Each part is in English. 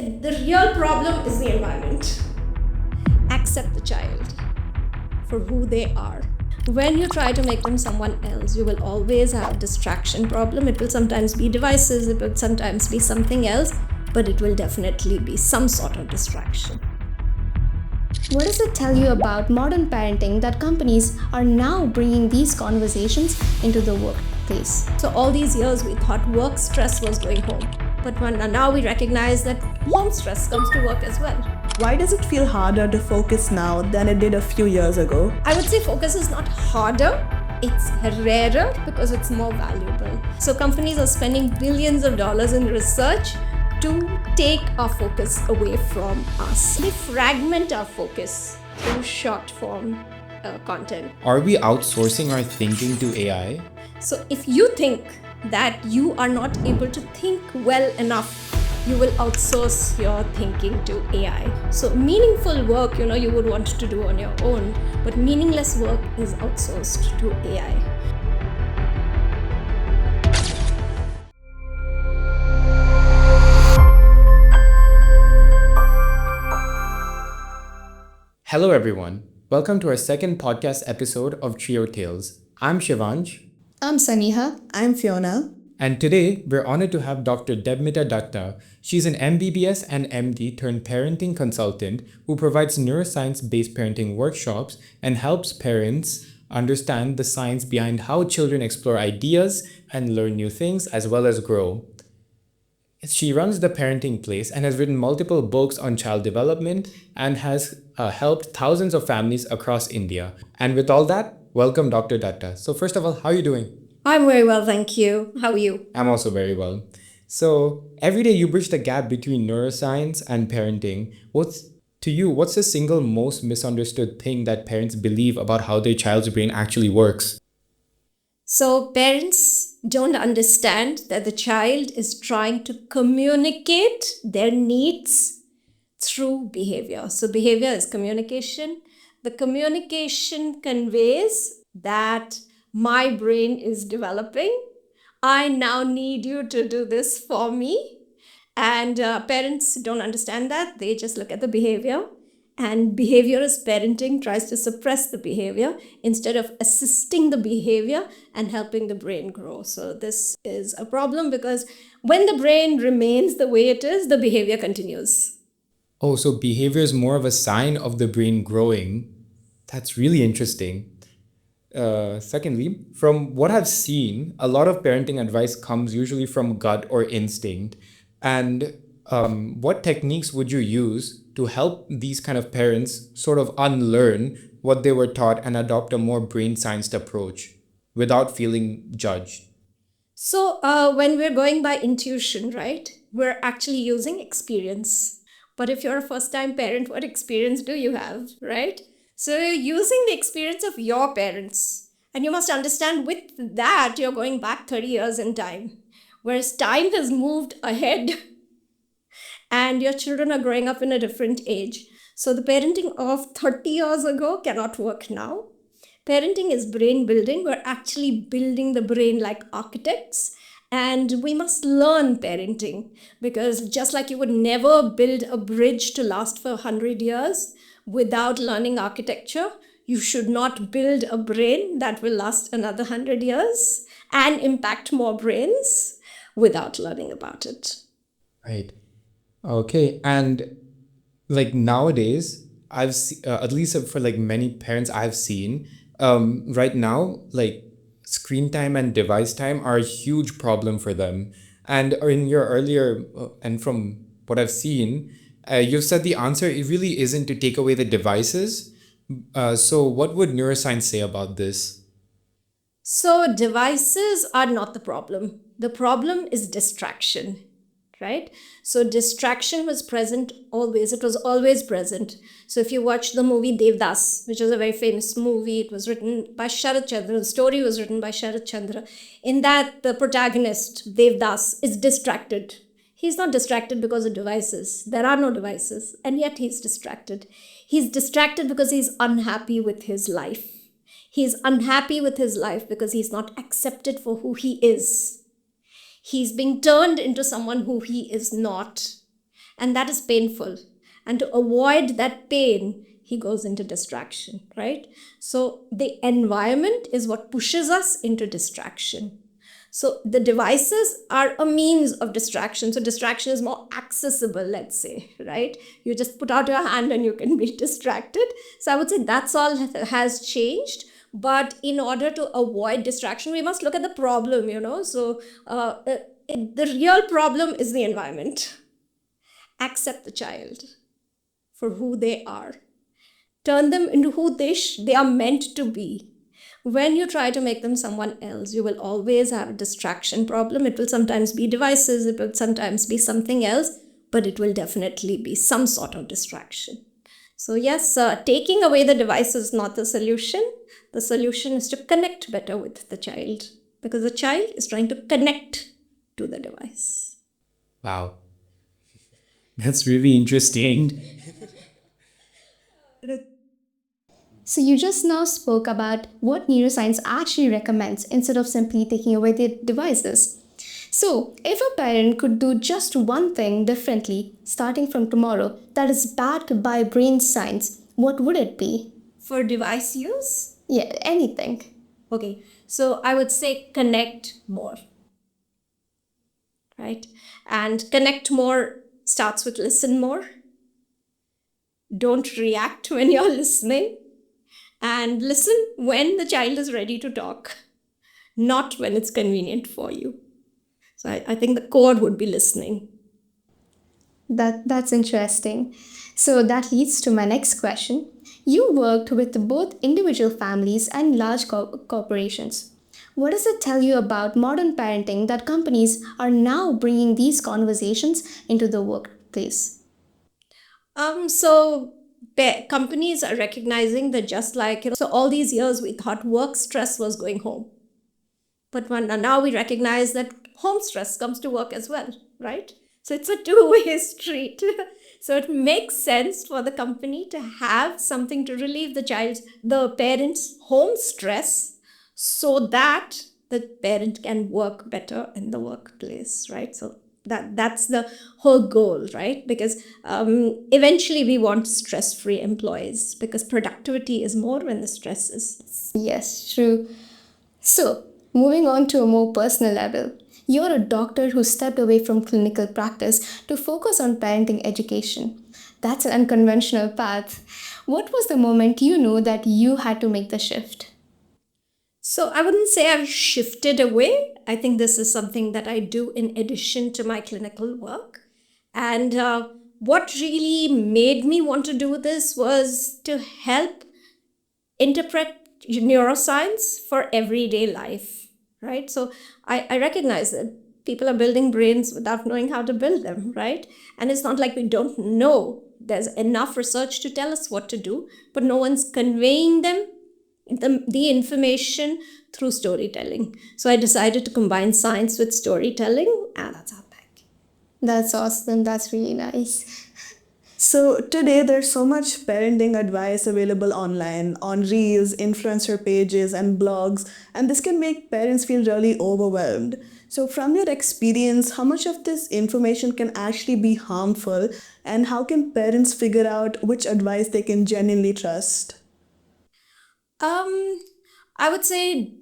The real problem is the environment. Accept the child for who they are. When you try to make them someone else, you will always have a distraction problem. It will sometimes be devices, it will sometimes be something else, but it will definitely be some sort of distraction. What does it tell you about modern parenting that companies are now bringing these conversations into the workplace? So all these years we thought work stress was going home, but now we recognize that home stress comes to work as well. Why does it feel harder to focus now than it did a few years ago? I would say focus is not harder, it's rarer because it's more valuable. So companies are spending billions of dollars in research to take our focus away from us. They fragment our focus through short form content. Are we outsourcing our thinking to AI? So if you think that you are not able to think well enough, you will outsource your thinking to AI. So meaningful work, you would want to do on your own, but meaningless work is outsourced to AI. Hello everyone. Welcome to our second podcast episode of Trio Tales. I'm Shivansh. I'm Saniha. I'm Fiona. And today, we're honored to have Dr. Debmita Dutta. She's an MBBS and MD turned parenting consultant who provides neuroscience-based parenting workshops and helps parents understand the science behind how children explore ideas and learn new things as well as grow. She runs the Parenting Place and has written multiple books on child development and has helped thousands of families across India. And with all that, welcome Dr. Dutta. So first of all, how are you doing? I'm very well, thank you. How are you? I'm also very well. So every day you bridge the gap between neuroscience and parenting. What's the single most misunderstood thing that parents believe about how their child's brain actually works? So parents don't understand that the child is trying to communicate their needs through behavior. So behavior is communication. The communication conveys that my brain is developing. I now need you to do this for me. And parents don't understand that. They just look at the behavior. And behaviorist parenting tries to suppress the behavior instead of assisting the behavior and helping the brain grow. So this is a problem because when the brain remains the way it is, the behavior continues. Oh, so behavior is more of a sign of the brain growing. That's really interesting. Secondly, from what I've seen, a lot of parenting advice comes usually from gut or instinct. And what techniques would you use to help these kind of parents sort of unlearn what they were taught and adopt a more brain science approach without feeling judged? So when we're going by intuition, right, we're actually using experience. But if you're a first-time parent, what experience do you have, right? So you're using the experience of your parents. And you must understand with that, you're going back 30 years in time. Whereas time has moved ahead and your children are growing up in a different age. So the parenting of 30 years ago cannot work now. Parenting is brain building. We're actually building the brain like architects. And we must learn parenting because just like you would never build a bridge to last for 100 years, without learning architecture, you should not build a brain that will last another 100 years and impact more brains without learning about it. Right. Okay. And like nowadays, I've at least for like many parents I've seen, right now, like screen time and device time are a huge problem for them. And in your earlier, and from what I've seen, you've said the answer it really isn't to take away the devices. So what would neuroscience say about this? So devices are not the problem. The problem is distraction, right? So distraction was present always. It was always present. So if you watch the movie Devdas, which is a very famous movie, it was written by Sharat Chandra. The story was written by Sharat Chandra. In that, the protagonist, Devdas, is distracted. He's not distracted because of devices. There are no devices, and yet he's distracted. He's distracted because he's unhappy with his life. He's unhappy with his life because he's not accepted for who he is. He's being turned into someone who he is not. And that is painful. And to avoid that pain, he goes into distraction, right? So the environment is what pushes us into distraction. So the devices are a means of distraction. So distraction is more accessible, let's say, right? You just put out your hand and you can be distracted. So I would say that's all has changed. But in order to avoid distraction, we must look at the problem, So the real problem is the environment. Accept the child for who they are. Turn them into who they are meant to be. When you try to make them someone else, you will always have a distraction problem. It will sometimes be devices, it will sometimes be something else, but it will definitely be some sort of distraction. So yes, taking away the device is not the solution. The solution is to connect better with the child, because the child is trying to connect to the device. Wow. That's really interesting. So you just now spoke about what neuroscience actually recommends instead of simply taking away the devices. So if a parent could do just one thing differently starting from tomorrow that is backed by brain science, what would it be? For device use? Yeah, anything. Okay, so I would say connect more, right? And connect more starts with listen more. Don't react when you're listening. And listen when the child is ready to talk, not when it's convenient for you. So I think the core would be listening. That's interesting. So that leads to my next question. You worked with both individual families and large corporations. What does it tell you about modern parenting that companies are now bringing these conversations into the workplace? So companies are recognizing that, just like, so all these years we thought work stress was going home. But now we recognize that home stress comes to work as well, right? So it's a two-way street. So it makes sense for the company to have something to relieve the parent's home stress, so that the parent can work better in the workplace, right? So that's the whole goal, right? Because eventually we want stress-free employees, because productivity is more when the stress is. Yes, true. So, moving on to a more personal level, you're a doctor who stepped away from clinical practice to focus on parenting education. That's an unconventional path. What was the moment you knew that you had to make the shift? So I wouldn't say I've shifted away. I think this is something that I do in addition to my clinical work. And what really made me want to do this was to help interpret neuroscience for everyday life, right? So I recognize that people are building brains without knowing how to build them, right? And it's not like we don't know. There's enough research to tell us what to do, but no one's conveying the information through storytelling. So I decided to combine science with storytelling, and that's how back. That's awesome. That's really nice. So today there's so much parenting advice available online on reels, influencer pages, and blogs, and this can make parents feel really overwhelmed. So from your experience, how much of this information can actually be harmful, and how can parents figure out which advice they can genuinely trust? I would say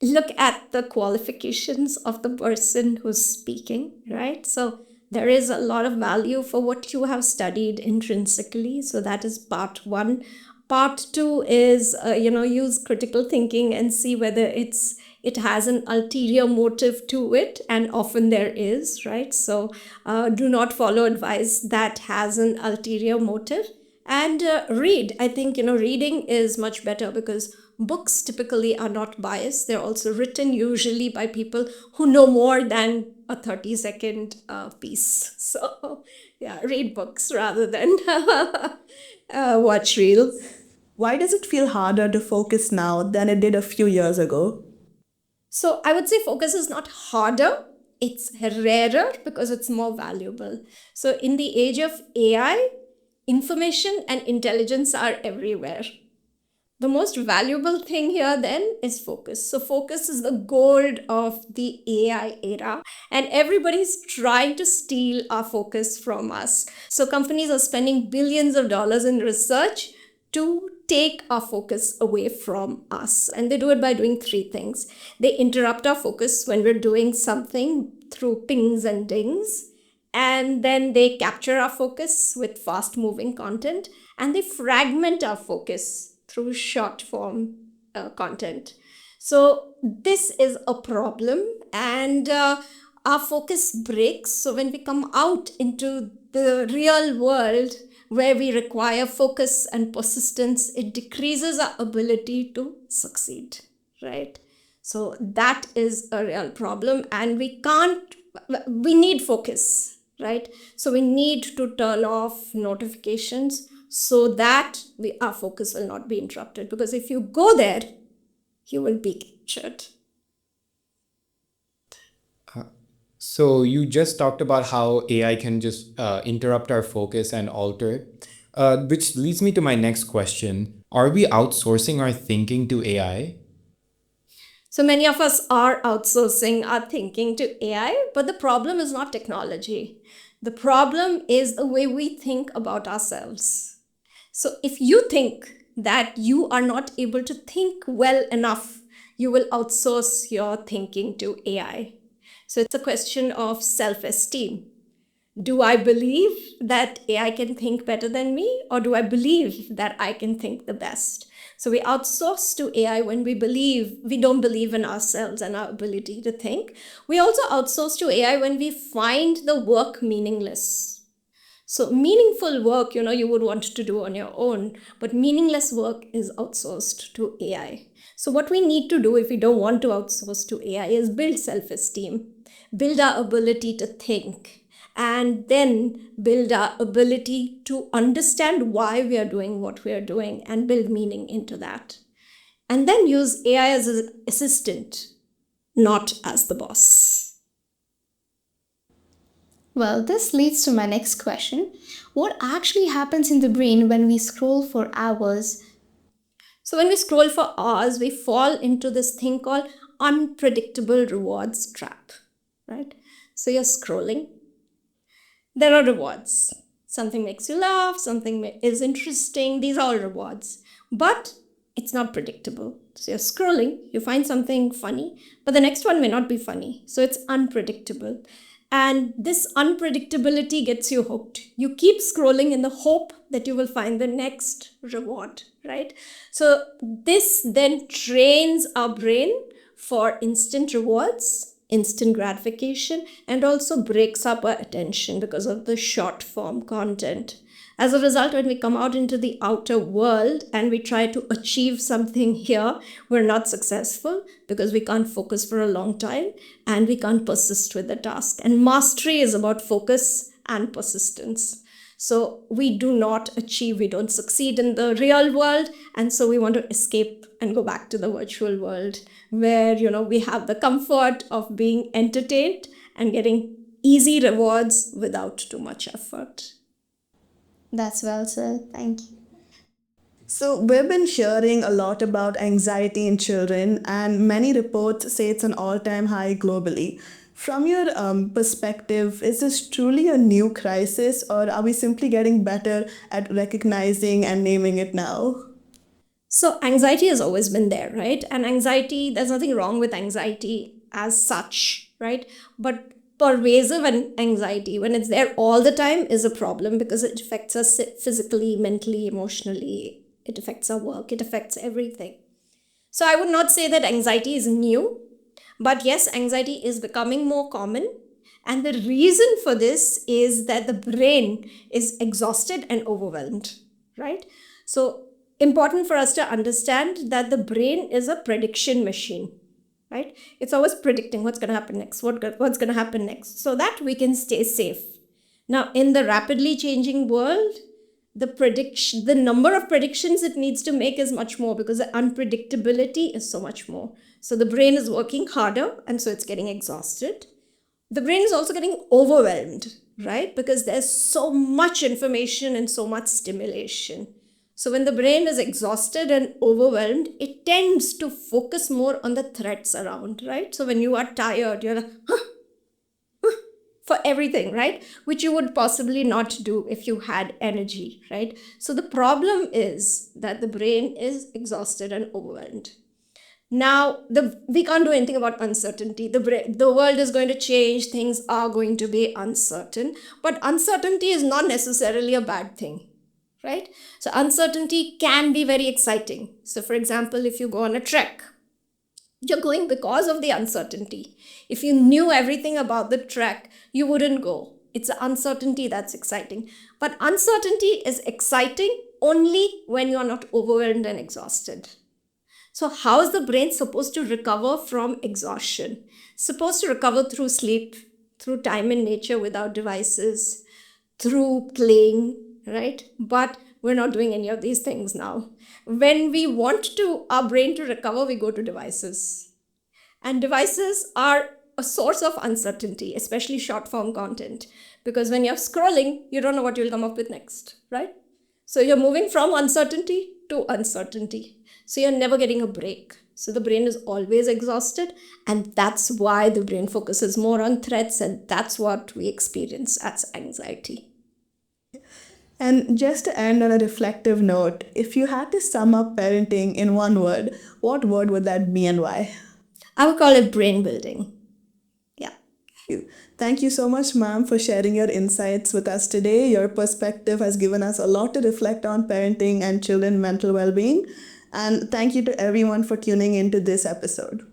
look at the qualifications of the person who's speaking, right? So there is a lot of value for what you have studied intrinsically. So that is part one. Part two is, use critical thinking and see whether it has an ulterior motive to it, and often there is, right? So do not follow advice that has an ulterior motive. And read. I think, reading is much better, because books typically are not biased. They're also written usually by people who know more than a 30-second piece. So, yeah, read books rather than watch reels. Why does it feel harder to focus now than it did a few years ago? So I would say focus is not harder. It's rarer because it's more valuable. So in the age of AI, information and intelligence are everywhere. The most valuable thing here then is focus. So focus is the gold of the AI era, and everybody's trying to steal our focus from us. So companies are spending billions of dollars in research to take our focus away from us. And they do it by doing three things. They interrupt our focus when we're doing something through pings and dings, and then they capture our focus with fast moving content, and they fragment our focus through short form content. So this is a problem, and our focus breaks. So when we come out into the real world where we require focus and persistence, it decreases our ability to succeed, right? So that is a real problem, and we need focus, right? So we need to turn off notifications so that our focus will not be interrupted. Because if you go there, you will be captured. So you just talked about how AI can just interrupt our focus and alter it, which leads me to my next question. Are we outsourcing our thinking to AI? So many of us are outsourcing our thinking to AI, but the problem is not technology. The problem is the way we think about ourselves. So if you think that you are not able to think well enough, you will outsource your thinking to AI. So it's a question of self-esteem. Do I believe that AI can think better than me, or do I believe that I can think the best? So we outsource to AI when we don't believe in ourselves and our ability to think. We also outsource to AI when we find the work meaningless. So meaningful work, you would want to do on your own, but meaningless work is outsourced to AI. So what we need to do if we don't want to outsource to AI is build self-esteem, build our ability to think, and then build our ability to understand why we are doing what we are doing and build meaning into that. And then use AI as an assistant, not as the boss. Well, this leads to my next question. What actually happens in the brain when we scroll for hours? So when we scroll for hours, we fall into this thing called unpredictable rewards trap, right? So you're scrolling. There are rewards. Something makes you laugh, something is interesting. These are all rewards. But it's not predictable. So you're scrolling, you find something funny, but the next one may not be funny. So it's unpredictable. And this unpredictability gets you hooked. You keep scrolling in the hope that you will find the next reward, right? So this then trains our brain for instant rewards, instant gratification, and also breaks up our attention because of the short form content. As a result, when we come out into the outer world and we try to achieve something here, we're not successful because we can't focus for a long time and we can't persist with the task. And mastery is about focus and persistence. So we don't succeed in the real world. And so we want to escape and go back to the virtual world where, we have the comfort of being entertained and getting easy rewards without too much effort. That's well said. Thank you. So, we've been hearing a lot about anxiety in children, and many reports say it's an all time high globally. From your perspective, is this truly a new crisis, or are we simply getting better at recognizing and naming it now? So anxiety has always been there, right? And anxiety, there's nothing wrong with anxiety as such, right? But pervasive anxiety, when it's there all the time, is a problem because it affects us physically, mentally, emotionally. It affects our work. It affects everything. So I would not say that anxiety is new, but yes, anxiety is becoming more common. And the reason for this is that the brain is exhausted and overwhelmed, right? So important for us to understand that the brain is a prediction machine, right? It's always predicting what's going to happen next, what's going to happen next, so that we can stay safe. Now, in the rapidly changing world, the number of predictions it needs to make is much more because the unpredictability is so much more. So the brain is working harder, and so it's getting exhausted. The brain is also getting overwhelmed, right? Because there's so much information and so much stimulation. So when the brain is exhausted and overwhelmed, it tends to focus more on the threats around, right? So when you are tired, you're like, for everything, right? Which you would possibly not do if you had energy, right? So the problem is that the brain is exhausted and overwhelmed. Now, we can't do anything about uncertainty. The world is going to change, things are going to be uncertain, but uncertainty is not necessarily a bad thing, right? So uncertainty can be very exciting. So for example, if you go on a trek, you're going because of the uncertainty. If you knew everything about the trek, you wouldn't go. It's the uncertainty that's exciting. But uncertainty is exciting only when you're not overwhelmed and exhausted. So how is the brain supposed to recover from exhaustion? Supposed to recover through sleep, through time in nature without devices, through playing, right? But we're not doing any of these things now. When we want our brain to recover, we go to devices. And devices are a source of uncertainty, especially short form content. Because when you're scrolling, you don't know what you'll come up with next, right? So you're moving from uncertainty to uncertainty. So you're never getting a break. So the brain is always exhausted, and that's why the brain focuses more on threats, and that's what we experience as anxiety. And just to end on a reflective note, if you had to sum up parenting in one word, what word would that be and why? I would call it brain building. Yeah. Thank you so much, ma'am, for sharing your insights with us today. Your perspective has given us a lot to reflect on parenting and children's mental well-being. And thank you to everyone for tuning into this episode.